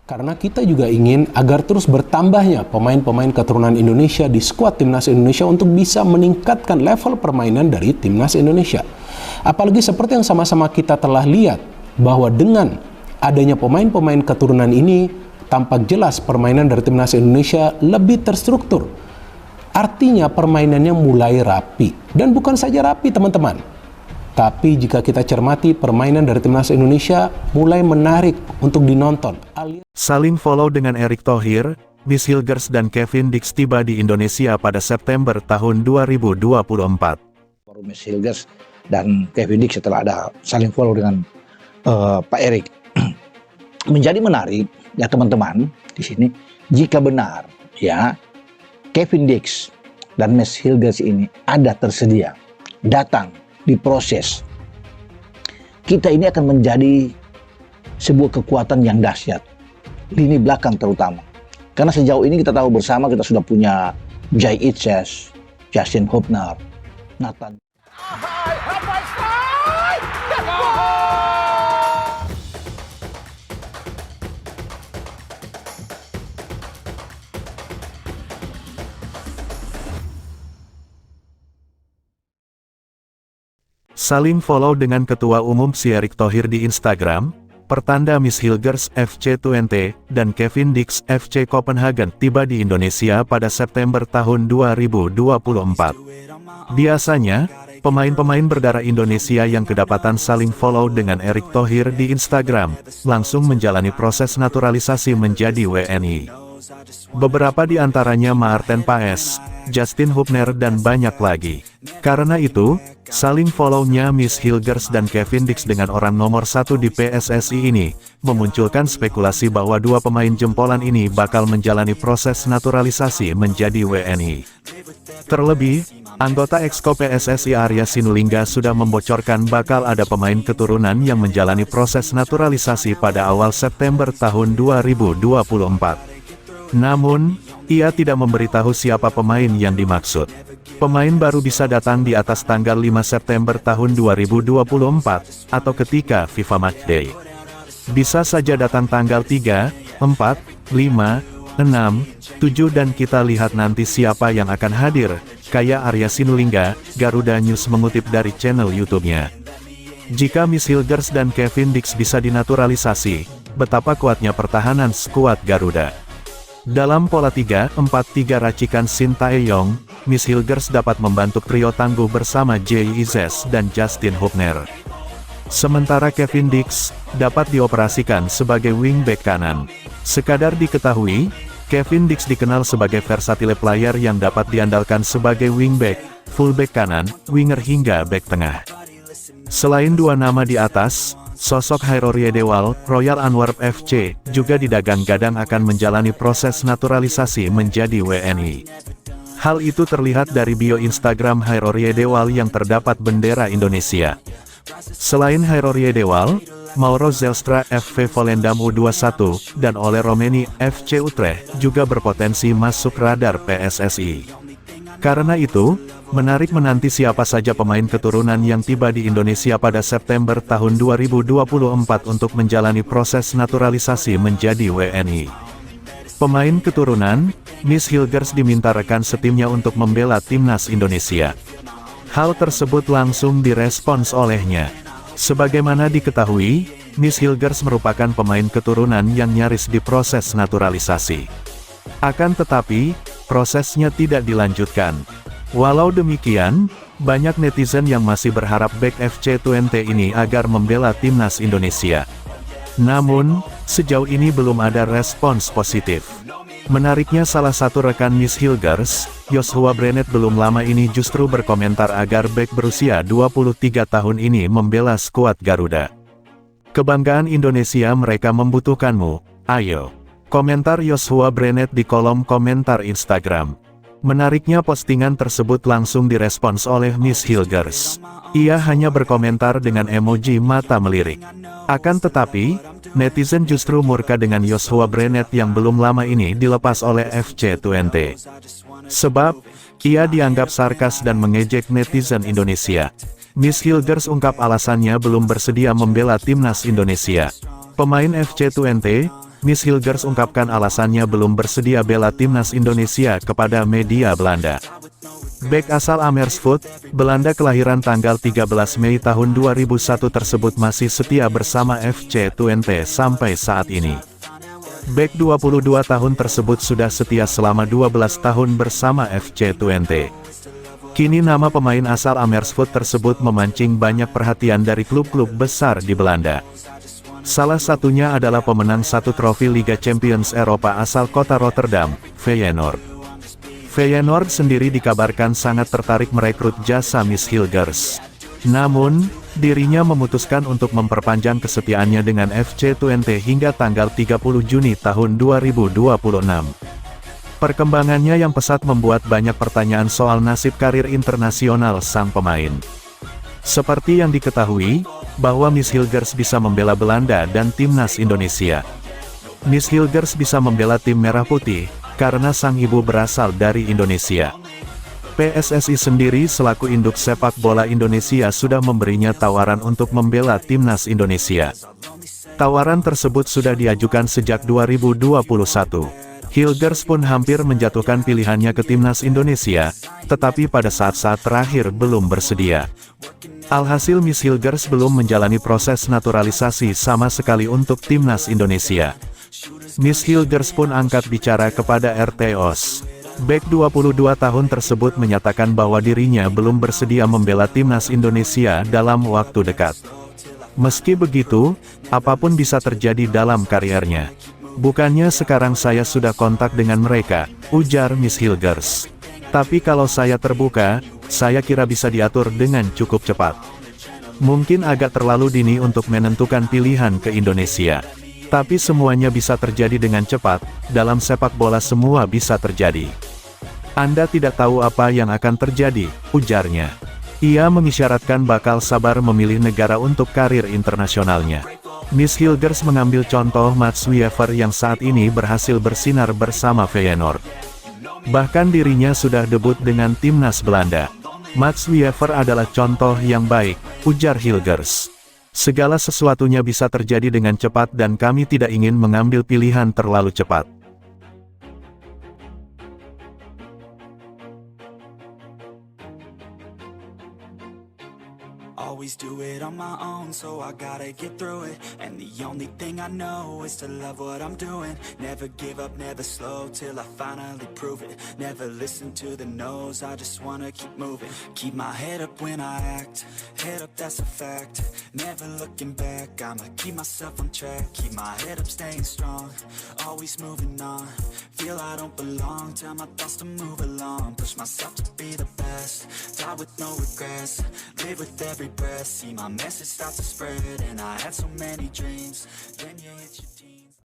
Karena kita juga ingin agar terus bertambahnya pemain-pemain keturunan Indonesia di skuad Timnas Indonesia untuk bisa meningkatkan level permainan dari Timnas Indonesia. Apalagi seperti yang sama-sama kita telah lihat, bahwa dengan adanya pemain-pemain keturunan ini, tampak jelas permainan dari Timnas Indonesia lebih terstruktur. Artinya permainannya mulai rapi. Dan bukan saja rapi teman-teman, tapi jika kita cermati permainan dari Timnas Indonesia mulai menarik untuk dinonton. Saling follow dengan Erick Thohir, Miss Hilgers dan Kevin Dix tiba di Indonesia pada September tahun 2024. Miss Hilgers dan Kevin Dix setelah ada saling follow dengan Pak Erick. Menjadi menarik ya teman-teman di sini, jika benar ya Kevin Dix dan Miss Hilgers ini ada tersedia datang diproses, kita ini akan menjadi sebuah kekuatan yang dahsyat, lini belakang terutama. Karena sejauh ini kita tahu bersama kita sudah punya Jai Itzes, Justin Hubner, Nathan. Saling follow dengan Ketua Umum si Erick Thohir di Instagram, pertanda Miss Hilgers FC20 dan Kevin Dix FC Copenhagen tiba di Indonesia pada September tahun 2024. Biasanya, pemain-pemain berdarah Indonesia yang kedapatan saling follow dengan Erick Thohir di Instagram, langsung menjalani proses naturalisasi menjadi WNI. Beberapa di antaranya Maarten Paes, Justin Hubner dan banyak lagi. Karena itu, saling follow-nya Miss Hilgers dan Kevin Dix dengan orang nomor 1 di PSSI ini, memunculkan spekulasi bahwa dua pemain jempolan ini bakal menjalani proses naturalisasi menjadi WNI. Terlebih, anggota Exco PSSI Arya Sinulinga sudah membocorkan bakal ada pemain keturunan yang menjalani proses naturalisasi pada awal September tahun 2024. Namun, ia tidak memberitahu siapa pemain yang dimaksud. Pemain baru bisa datang di atas tanggal 5 September tahun 2024, atau ketika FIFA Matchday. Bisa saja datang tanggal 3, 4, 5, 6, 7 dan kita lihat nanti siapa yang akan hadir, kayak Arya Sinulinga, Garuda News mengutip dari channel YouTube-nya. Jika Miss Hilgers dan Kevin Dix bisa dinaturalisasi, betapa kuatnya pertahanan skuad Garuda. Dalam pola 3-4-3 racikan Shin Tae-yong, Miss Hilgers dapat membantu trio tangguh bersama Jai Itzes dan Justin Hubner. Sementara Kevin Dix dapat dioperasikan sebagai wingback kanan. Sekadar diketahui, Kevin Dix dikenal sebagai versatile player yang dapat diandalkan sebagai wingback, fullback kanan, winger hingga back tengah. Selain dua nama di atas, sosok Hairorye Dewal, Royal Antwerp FC, juga digadang-gadang akan menjalani proses naturalisasi menjadi WNI. Hal itu terlihat dari bio Instagram Hairorye Dewal yang terdapat bendera Indonesia. Selain Hairorye Dewal, Mauro Zelstra FV Volendam U21, dan Ole Romeni FC Utrecht juga berpotensi masuk radar PSSI. Karena itu, menarik menanti siapa saja pemain keturunan yang tiba di Indonesia pada September tahun 2024 untuk menjalani proses naturalisasi menjadi WNI. Pemain keturunan, Miss Hilgers diminta rekan setimnya untuk membela Timnas Indonesia. Hal tersebut langsung direspons olehnya. Sebagaimana diketahui, Miss Hilgers merupakan pemain keturunan yang nyaris diproses naturalisasi. Akan tetapi, prosesnya tidak dilanjutkan. Walau demikian, banyak netizen yang masih berharap back FC20 ini agar membela Timnas Indonesia. Namun, sejauh ini belum ada respons positif. Menariknya salah satu rekan Miss Hilgers, Joshua Brenet belum lama ini justru berkomentar agar back berusia 23 tahun ini membela skuad Garuda. Kebanggaan Indonesia, mereka membutuhkanmu, ayo. Komentar Joshua Brenet di kolom komentar Instagram. Menariknya postingan tersebut langsung direspons oleh Miss Hilgers. Ia hanya berkomentar dengan emoji mata melirik. Akan tetapi, netizen justru murka dengan Joshua Brenet yang belum lama ini dilepas oleh FC20. Sebab, ia dianggap sarkas dan mengejek netizen Indonesia. Miss Hilgers ungkap alasannya belum bersedia membela Timnas Indonesia. Pemain FC20 Miss Hilgers ungkapkan alasannya belum bersedia bela timnas Indonesia kepada media Belanda. Bek asal Amersfoort, Belanda kelahiran tanggal 13 Mei tahun 2001 tersebut masih setia bersama FC Twente sampai saat ini. Bek 22 tahun tersebut sudah setia selama 12 tahun bersama FC Twente. Kini nama pemain asal Amersfoort tersebut memancing banyak perhatian dari klub-klub besar di Belanda. Salah satunya adalah pemenang satu trofi Liga Champions Eropa asal kota Rotterdam, Feyenoord. Feyenoord sendiri dikabarkan sangat tertarik merekrut jasa Miss Hilgers. Namun, dirinya memutuskan untuk memperpanjang kesetiaannya dengan FC Twente hingga tanggal 30 Juni tahun 2026. Perkembangannya yang pesat membuat banyak pertanyaan soal nasib karir internasional sang pemain. Seperti yang diketahui, bahwa Miss Hilgers bisa membela Belanda dan timnas Indonesia. Miss Hilgers bisa membela tim Merah Putih, karena sang ibu berasal dari Indonesia. PSSI sendiri selaku induk sepak bola Indonesia sudah memberinya tawaran untuk membela timnas Indonesia. Tawaran tersebut sudah diajukan sejak 2021. Hilgers pun hampir menjatuhkan pilihannya ke timnas Indonesia, tetapi pada saat-saat terakhir belum bersedia. Alhasil Miss Hilgers belum menjalani proses naturalisasi sama sekali untuk timnas Indonesia. Miss Hilgers pun angkat bicara kepada RT-OS. Bek 22 tahun tersebut menyatakan bahwa dirinya belum bersedia membela timnas Indonesia dalam waktu dekat. Meski begitu, apapun bisa terjadi dalam kariernya. Bukannya sekarang saya sudah kontak dengan mereka, ujar Miss Hilgers. Tapi kalau saya terbuka, saya kira bisa diatur dengan cukup cepat. Mungkin agak terlalu dini untuk menentukan pilihan ke Indonesia. Tapi semuanya bisa terjadi dengan cepat, dalam sepak bola semua bisa terjadi. Anda tidak tahu apa yang akan terjadi, ujarnya. Ia mengisyaratkan bakal sabar memilih negara untuk karir internasionalnya. Miss Hilgers mengambil contoh Mats Wiever yang saat ini berhasil bersinar bersama Feyenoord. Bahkan dirinya sudah debut dengan timnas Belanda. Mats Wiever adalah contoh yang baik, ujar Hilgers. Segala sesuatunya bisa terjadi dengan cepat dan kami tidak ingin mengambil pilihan terlalu cepat. Always do it on my own, so I gotta get through it. And the only thing I know is to love what I'm doing. Never give up, never slow, till I finally prove it. Never listen to the no's, I just wanna keep moving. Keep my head up when I act, head up that's a fact. Never looking back, I'ma keep myself on track. Keep my head up staying strong, always moving on. Feel I don't belong, tell my thoughts to move along. Push myself to be the best, die with no regrets. Live with every breath, see my message start to spread. And I had so many dreams, then you hit your team.